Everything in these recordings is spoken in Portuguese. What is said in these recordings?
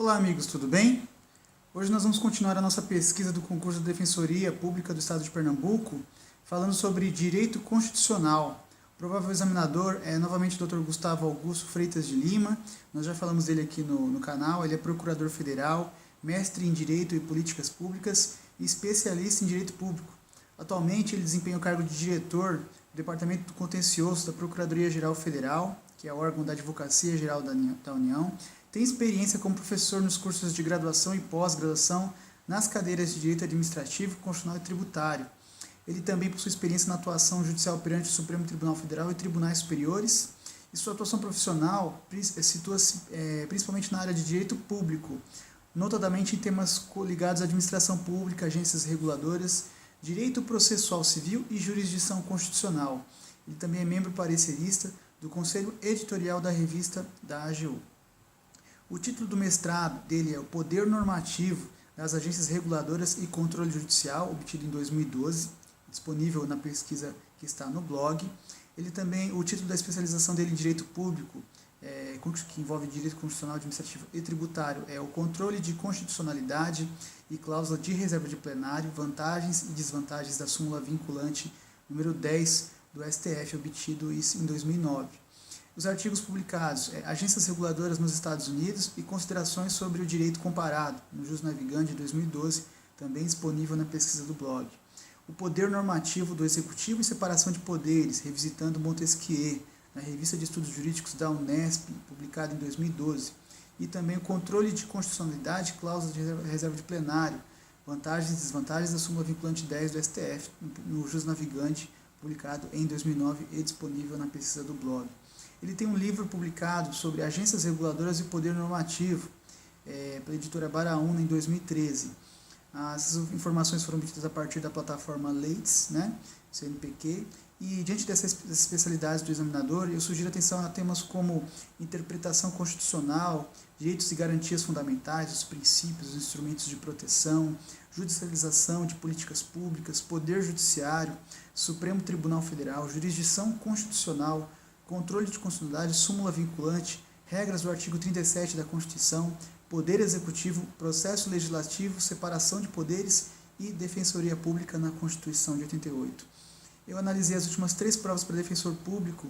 Olá amigos, tudo bem? Hoje nós vamos continuar a nossa pesquisa do concurso de Defensoria Pública do Estado de Pernambuco, falando sobre Direito Constitucional. O provável examinador é novamente o Dr. Gustavo Augusto Freitas de Lima. Nós já falamos dele aqui no canal. Ele é procurador federal, mestre em Direito e Políticas Públicas e especialista em Direito Público. Atualmente ele desempenha o cargo de diretor do Departamento do Contencioso da Procuradoria-Geral Federal, que é o órgão da Advocacia Geral da União. Tem experiência como professor nos cursos de graduação e pós-graduação nas cadeiras de Direito Administrativo, Constitucional e Tributário. Ele também possui experiência na atuação judicial perante o Supremo Tribunal Federal e tribunais superiores. E sua atuação profissional situa-se principalmente na área de direito público, notadamente em temas ligados à administração pública, agências reguladoras, direito processual civil e jurisdição constitucional. Ele também é membro parecerista do Conselho Editorial da revista da AGU. O título do mestrado dele é o Poder Normativo das Agências Reguladoras e Controle Judicial, obtido em 2012, disponível na pesquisa que está no blog. Ele também, o título da especialização dele em Direito Público, que envolve Direito Constitucional, Administrativo e Tributário, é o Controle de Constitucionalidade e Cláusula de Reserva de Plenário, Vantagens e Desvantagens da Súmula Vinculante número 10 do STF, obtido isso em 2009. Os artigos publicados, Agências Reguladoras nos Estados Unidos e Considerações sobre o Direito Comparado, no Jus Navigandi de 2012, também disponível na pesquisa do blog. O Poder Normativo do Executivo e Separação de Poderes, revisitando Montesquieu, na Revista de Estudos Jurídicos da Unesp, publicado em 2012. E também o Controle de Constitucionalidade, Cláusula de Reserva de Plenário, Vantagens e Desvantagens da Súmula Vinculante 10 do STF, no Jus Navigandi, publicado em 2009 e disponível na pesquisa do blog. Ele tem um livro publicado sobre agências reguladoras e poder normativo, pela editora Baraúna, em 2013. As informações foram obtidas a partir da plataforma Leitz, CNPq, e diante dessas especialidades do examinador, eu sugiro atenção a temas como interpretação constitucional, direitos e garantias fundamentais, os princípios, os instrumentos de proteção, judicialização de políticas públicas, poder judiciário, Supremo Tribunal Federal, jurisdição constitucional, controle de constitucionalidade, súmula vinculante, regras do artigo 37 da Constituição, poder executivo, processo legislativo, separação de poderes e defensoria pública na Constituição de 88. Eu analisei as últimas 3 provas para defensor público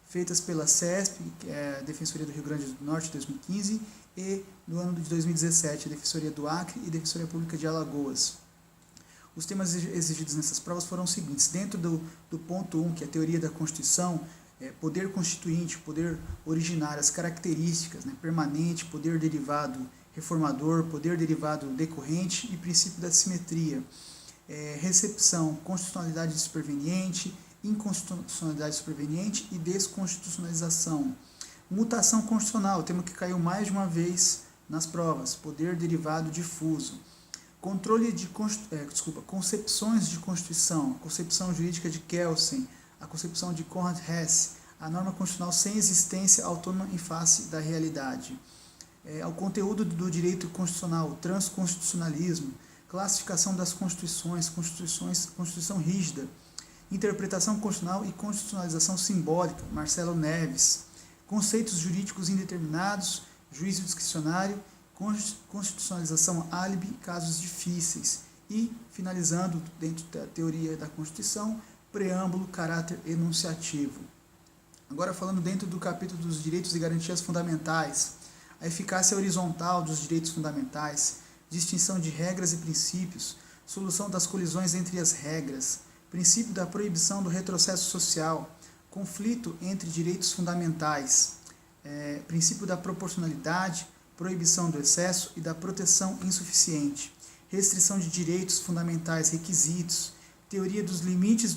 feitas pela CESP, que é a Defensoria do Rio Grande do Norte, 2015, e no ano de 2017, a Defensoria do Acre e a Defensoria Pública de Alagoas. Os temas exigidos nessas provas foram os seguintes: dentro do ponto 1, que é a teoria da Constituição, poder constituinte, poder originário, as características, permanente, poder derivado reformador, poder derivado decorrente e princípio da simetria. Recepção, constitucionalidade superveniente, inconstitucionalidade superveniente e desconstitucionalização. Mutação constitucional, tema que caiu mais de uma vez nas provas, poder derivado difuso. Controle de concepções de Constituição, a concepção jurídica de Kelsen, a concepção de Conrad Hess, a norma constitucional sem existência autônoma em face da realidade. Ao conteúdo do direito constitucional, transconstitucionalismo, classificação das constituições, Constituição rígida, interpretação constitucional e constitucionalização simbólica, Marcelo Neves, conceitos jurídicos indeterminados, juízo discricionário, constitucionalização álibi, casos difíceis e, finalizando, dentro da teoria da Constituição, preâmbulo, caráter enunciativo. Agora falando dentro do capítulo dos direitos e garantias fundamentais, a eficácia horizontal dos direitos fundamentais, distinção de regras e princípios, solução das colisões entre as regras, princípio da proibição do retrocesso social, conflito entre direitos fundamentais, princípio da proporcionalidade, proibição do excesso e da proteção insuficiente, restrição de direitos fundamentais, requisitos, teoria dos limites,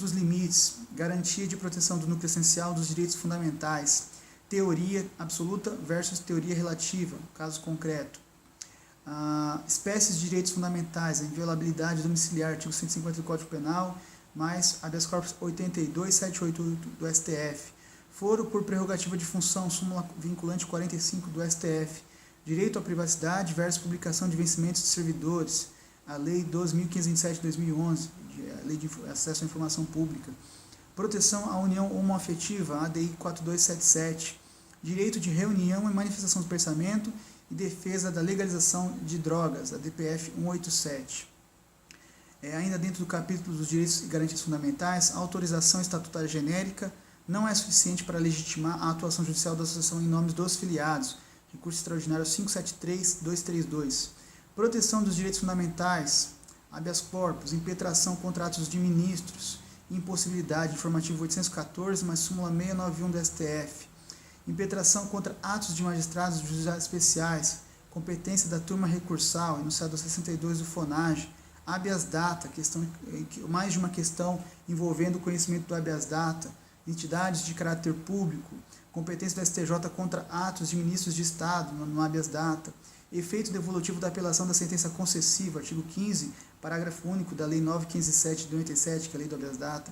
garantia de proteção do núcleo essencial dos direitos fundamentais, teoria absoluta versus teoria relativa, caso concreto. Espécies de direitos fundamentais, a inviolabilidade domiciliar, artigo 150 do Código Penal, mais habeas corpus 82788 do STF. Foro por prerrogativa de função, súmula vinculante 45 do STF. Direito à privacidade versus publicação de vencimentos de servidores, a Lei 12.527 de 2011, a Lei de Acesso à Informação Pública. Proteção à União Homoafetiva, ADI 4277. direito de reunião e manifestação do pensamento e defesa da legalização de drogas, a DPF 187. Ainda dentro do capítulo dos direitos e garantias fundamentais, a autorização estatutária genérica não é suficiente para legitimar a atuação judicial da associação em nome dos filiados, recurso extraordinário 573232. Proteção dos direitos fundamentais, habeas corpus, impetração contra atos de ministros, impossibilidade, informativo 814, mais súmula 691 do STF. Impetração contra atos de magistrados e juizados especiais, competência da turma recursal, enunciado 62 do FONAGE. Habeas data, mais de uma questão envolvendo o conhecimento do habeas data. Entidades de caráter público, competência do STJ contra atos de ministros de Estado no habeas data. Efeito devolutivo da apelação da sentença concessiva, artigo 15, parágrafo único da Lei 9.507 de 97, que é a Lei do habeas data.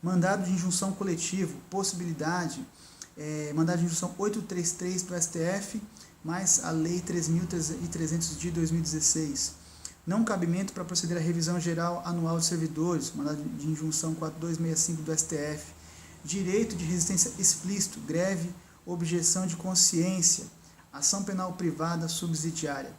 Mandado de injunção coletivo, possibilidade, mandado de injunção 833 do STF, mais a Lei 3.300 de 2016. Não cabimento para proceder à revisão geral anual de servidores, mandado de injunção 4265 do STF. Direito de resistência explícito, greve, objeção de consciência, ação penal privada subsidiária.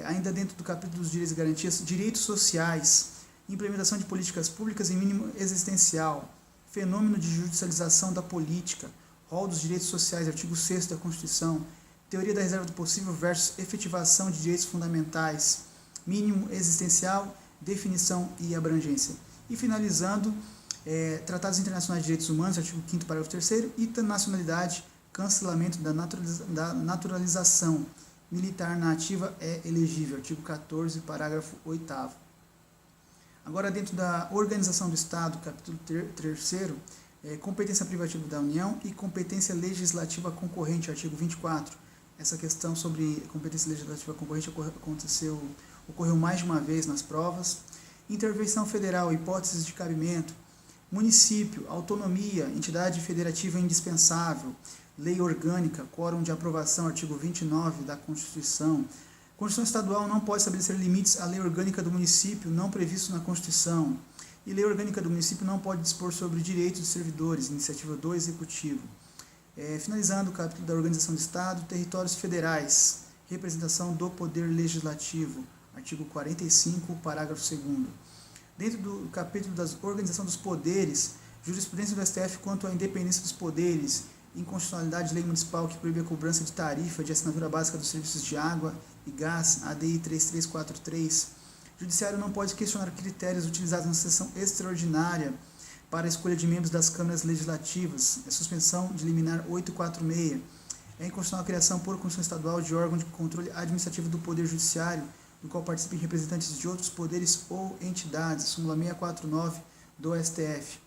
Ainda dentro do capítulo dos direitos e garantias, direitos sociais, implementação de políticas públicas em mínimo existencial, fenômeno de judicialização da política, rol dos direitos sociais, artigo 6º da Constituição, teoria da reserva do possível versus efetivação de direitos fundamentais, mínimo existencial, definição e abrangência. E finalizando, Tratados Internacionais de Direitos Humanos, artigo 5º, parágrafo 3º, internacionalidade, cancelamento da naturalização militar na ativa é elegível, artigo 14, parágrafo 8º. Agora, dentro da organização do Estado, capítulo 3º, competência privativa da União e competência legislativa concorrente, artigo 24. Essa questão sobre competência legislativa concorrente ocorreu mais de uma vez nas provas. Intervenção federal, hipóteses de cabimento. Município, autonomia, entidade federativa indispensável. Lei orgânica, quórum de aprovação, artigo 29 da Constituição. Constituição estadual não pode estabelecer limites à lei orgânica do município não previsto na Constituição. E lei orgânica do município não pode dispor sobre direitos de servidores, iniciativa do Executivo. Finalizando o capítulo da organização do Estado, territórios federais, representação do Poder Legislativo, artigo 45, parágrafo 2º. Dentro do capítulo da organização dos poderes, jurisprudência do STF quanto à independência dos poderes, inconstitucionalidade de lei municipal que proíbe a cobrança de tarifa de assinatura básica dos serviços de água e gás, ADI 3343. Judiciário não pode questionar critérios utilizados na sessão extraordinária para a escolha de membros das câmaras legislativas. Suspensão de liminar 846. Inconstitucional a criação por Constituição Estadual de órgão de controle administrativo do Poder Judiciário, do qual participem representantes de outros poderes ou entidades, súmula 649 do STF.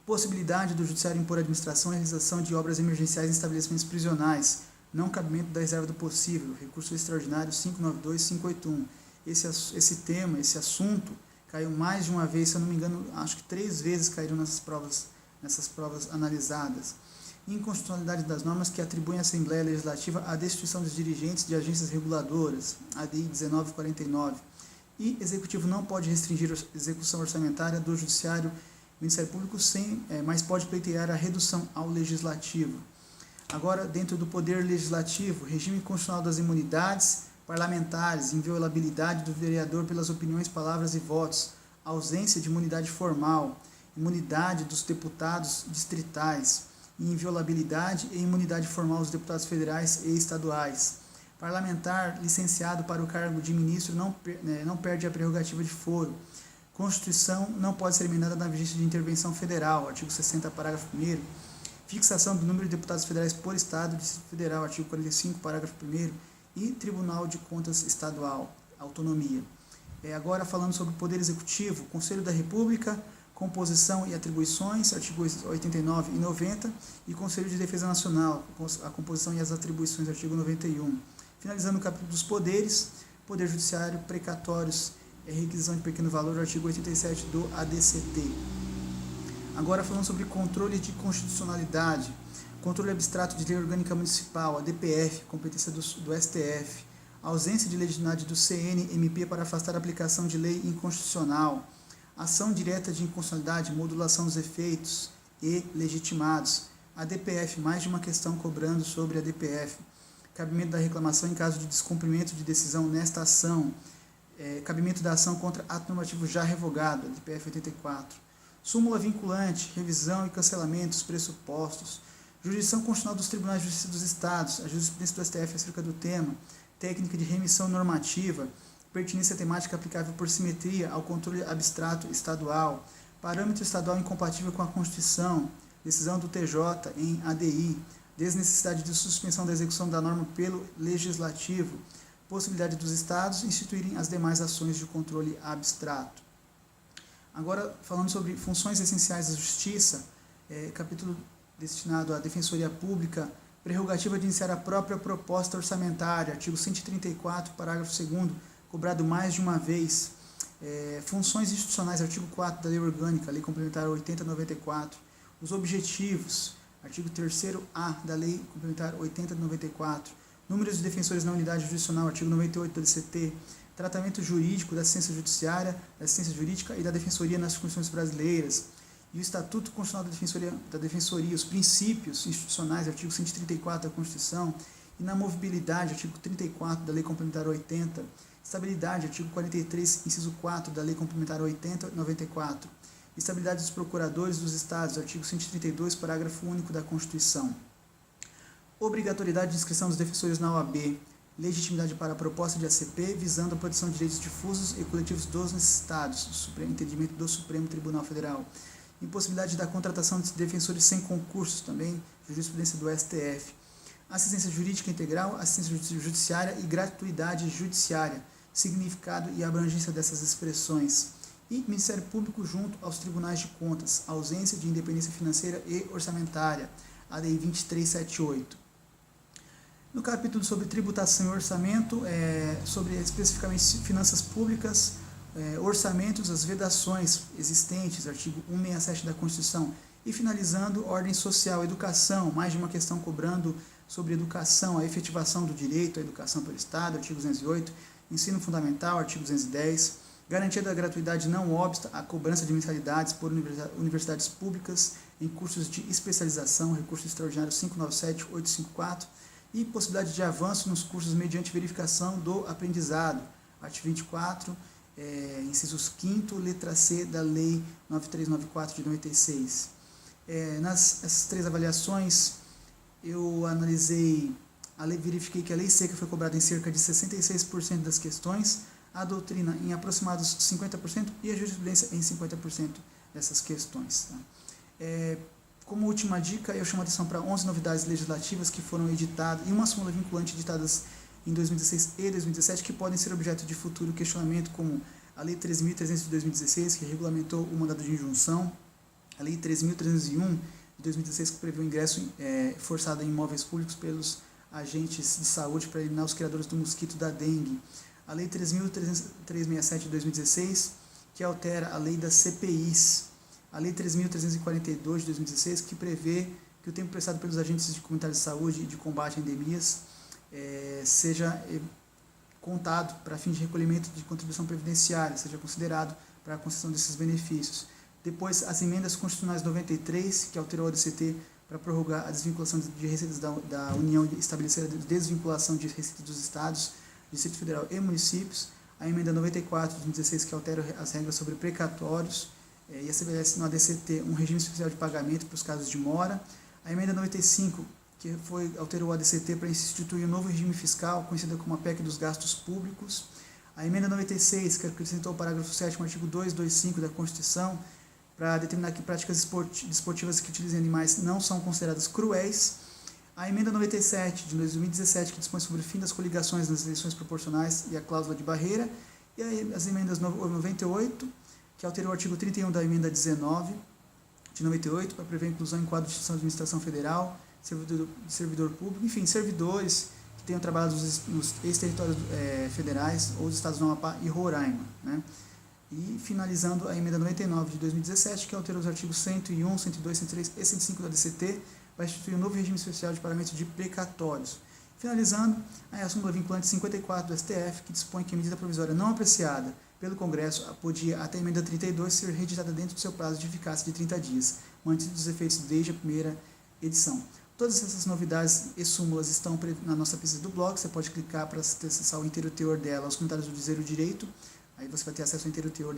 Possibilidade do Judiciário impor à administração a realização de obras emergenciais em estabelecimentos prisionais, não cabimento da reserva do possível, recurso extraordinário 592-581. Esse tema, esse assunto, caiu mais de uma vez, se eu não me engano, acho que 3 vezes caíram nessas provas analisadas. Inconstitucionalidade das normas que atribuem à Assembleia Legislativa a destituição dos dirigentes de agências reguladoras, ADI 1949. E Executivo não pode restringir a execução orçamentária do Judiciário, Ministério Público, mas pode pleitear a redução ao Legislativo. Agora, dentro do Poder Legislativo, regime constitucional das imunidades parlamentares, inviolabilidade do vereador pelas opiniões, palavras e votos, ausência de imunidade formal, imunidade dos deputados distritais, inviolabilidade e imunidade formal dos deputados federais e estaduais. Parlamentar licenciado para o cargo de ministro não perde a prerrogativa de foro. Constituição não pode ser emendada na vigência de intervenção federal, artigo 60, parágrafo 1º. Fixação do número de deputados federais por Estado, Distrito Federal, artigo 45, parágrafo 1º. E Tribunal de Contas Estadual, autonomia. Agora falando sobre o Poder Executivo, Conselho da República, composição e atribuições, artigos 89 e 90, e Conselho de Defesa Nacional, a composição e as atribuições, artigo 91. Finalizando o capítulo dos poderes, Poder Judiciário, precatórios, requisição de pequeno valor, artigo 87 do ADCT. Agora falando sobre controle de constitucionalidade, controle abstrato de lei orgânica municipal, a DPF, competência do STF, ausência de legitimidade do CNMP para afastar a aplicação de lei inconstitucional, ação direta de inconstitucionalidade, modulação dos efeitos e legitimados, A DPF, mais de uma questão cobrando sobre a DPF. Cabimento da reclamação em caso de descumprimento de decisão nesta ação. Cabimento da ação contra ato normativo já revogado, a DPF 84. Súmula vinculante, revisão e cancelamento dos pressupostos. Jurisdição constitucional dos Tribunais de Justiça dos Estados, a jurisprudência do STF acerca do tema. Técnica de remissão normativa. Pertinência temática aplicável por simetria ao controle abstrato estadual. Parâmetro estadual incompatível com a Constituição. Decisão do TJ em ADI. Desnecessidade de suspensão da execução da norma pelo Legislativo. Possibilidade dos Estados instituírem as demais ações de controle abstrato. Agora, falando sobre funções essenciais da Justiça, capítulo destinado à Defensoria Pública, prerrogativa de iniciar a própria proposta orçamentária, artigo 134, parágrafo 2º, cobrado mais de uma vez. Funções institucionais, artigo 4 da Lei Orgânica, Lei Complementar 80/94. Os objetivos, artigo 3º-A da Lei Complementar 80/94. Números de defensores na unidade jurisdicional, artigo 98 do DCT. Tratamento jurídico da assistência judiciária, da assistência jurídica e da defensoria nas Constituições brasileiras. E o Estatuto Constitucional da Defensoria, os princípios institucionais, artigo 134 da Constituição. Inamovibilidade, artigo 34 da Lei Complementar 80. Estabilidade, artigo 43, inciso 4 da Lei Complementar 80/94. Estabilidade dos procuradores dos Estados, artigo 132, parágrafo único da Constituição. Obrigatoriedade de inscrição dos defensores na OAB. Legitimidade para a proposta de ACP, visando a proteção de direitos difusos e coletivos dos necessitados, entendimento do Supremo Tribunal Federal. Impossibilidade da contratação de defensores sem concursos, também jurisprudência do STF. Assistência jurídica integral, assistência judiciária e gratuidade judiciária, significado e abrangência dessas expressões. E Ministério Público junto aos Tribunais de Contas, ausência de independência financeira e orçamentária, a Lei 2378. No capítulo sobre tributação e orçamento, sobre especificamente finanças públicas, orçamentos, as vedações existentes, artigo 167 da Constituição, e finalizando, ordem social, educação, mais de uma questão cobrando sobre educação, a efetivação do direito à educação pelo Estado, artigo 208, ensino fundamental, artigo 210, garantia da gratuidade não obsta à cobrança de mensalidades por universidades públicas em cursos de especialização, recurso extraordinário 597-854, e possibilidade de avanço nos cursos mediante verificação do aprendizado, artigo 24, incisos 5º, letra C da Lei 9394 de 96. Essas três avaliações, eu analisei, verifiquei que a lei seca foi cobrada em cerca de 66% das questões, a doutrina em aproximados 50% e a jurisprudência em 50% dessas questões. Tá? Como última dica, eu chamo a atenção para 11 novidades legislativas que foram editadas e uma súmula vinculante editadas em 2016 e 2017 que podem ser objeto de futuro questionamento, como a Lei 13.300 de 2016, que regulamentou o mandado de injunção, a Lei 13.301 de 2016, que prevê o ingresso forçado em imóveis públicos pelos agentes de saúde para eliminar os criadores do mosquito da dengue, a Lei 3.367 de 2016, que altera a Lei das CPIs, a Lei 3.342 de 2016, que prevê que o tempo prestado pelos agentes de comunitários de saúde e de combate a endemias seja contado para fins de recolhimento de contribuição previdenciária, seja considerado para a concessão desses benefícios. Depois, as emendas constitucionais 93, que alterou a DCT para prorrogar a desvinculação de receitas da União e estabelecer a desvinculação de receitas dos Estados, Distrito Federal e municípios. A emenda 94 de 2016, que altera as regras sobre precatórios e estabelece no ADCT um regime especial de pagamento para os casos de mora. A emenda 95, que alterou o ADCT para instituir um novo regime fiscal, conhecido como a PEC dos gastos públicos. A emenda 96, que acrescentou o parágrafo 7º, artigo 225 da Constituição, para determinar que práticas desportivas que utilizem animais não são consideradas cruéis. A emenda 97 de 2017, que dispõe sobre o fim das coligações nas eleições proporcionais e a cláusula de barreira. E as emendas 98, que alterou o artigo 31 da emenda 19 de 98, para prever a inclusão em quadro de instituição de administração federal, servidor público, enfim, servidores que tenham trabalhado nos ex-territórios federais ou dos estados do Amapá e Roraima, né? E finalizando a emenda 99 de 2017, que alterou os artigos 101, 102, 103 e 105 da DCT, vai instituir um novo regime especial de pagamento de precatórios. Finalizando, a súmula vinculante 54 do STF, que dispõe que a medida provisória não apreciada pelo Congresso podia, até a emenda 32, ser reeditada dentro do seu prazo de eficácia de 30 dias, mantidos os efeitos desde a primeira edição. Todas essas novidades e súmulas estão na nossa pesquisa do blog, você pode clicar para acessar o inteiro teor dela, os comentários do Dizer o Direito, aí você vai ter acesso ao inteiro teor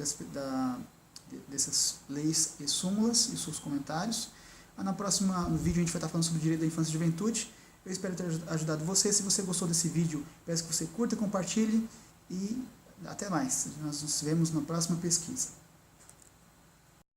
dessas leis e súmulas e seus comentários. No vídeo a gente vai estar falando sobre o direito da infância e juventude. Eu espero ter ajudado você. Se você gostou desse vídeo, peço que você curta, compartilhe e até mais. Nós nos vemos na próxima pesquisa.